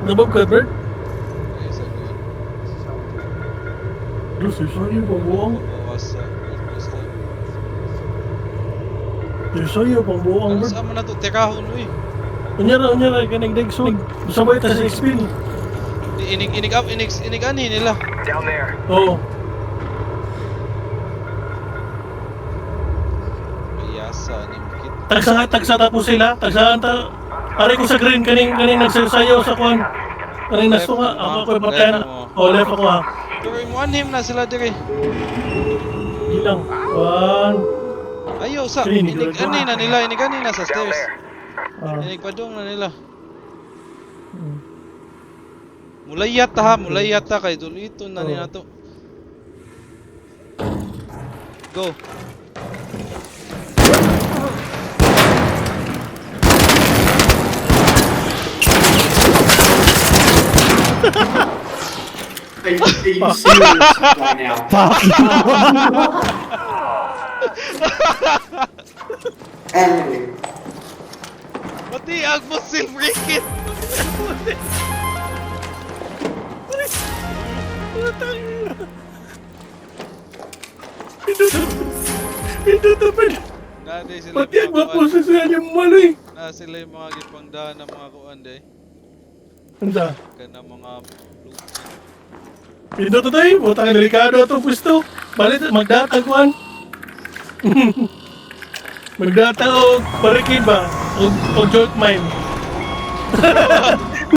Nabab ka, Bert? Ay, sa good. Diyos, isayo, pambuang. Bawas sa outpost na. Isayo, pambuang, Ano Bert. sa na to? Tekahon, uy. Unyara, kanigdag sud. Sabay ta sa spin. Inig ani nila. Down there. Oo. Mayasa, ni Mukit. Tagsa tapos sila. Tagsaan ta. Aray ko sa green, kaning nagsasayaw sa kwan. Kaning nasto nga. Ako ko'y patayan. O, left ako ha. Pero mo anhim na sila dire. Ilang. One. Ayaw sa Inig inig ani na sa Down stairs. there. Ah. Inig padung na nila. Mulayat ta ha, mulayat ta kay dulito na ni nato. Go. Are you serious right now? Anyway, Pati ang fossil briquet. Ito to, Bert. Nade sila. Pati ang mapusa sa yung mali. Na sila yung mga gipangdahan ng mga kuan day. Anda. Kana mga Ito to tayo. Butang delikado itong pwesto. Balit, magdatagwan. Magdata o barikid ba? O jolt mine.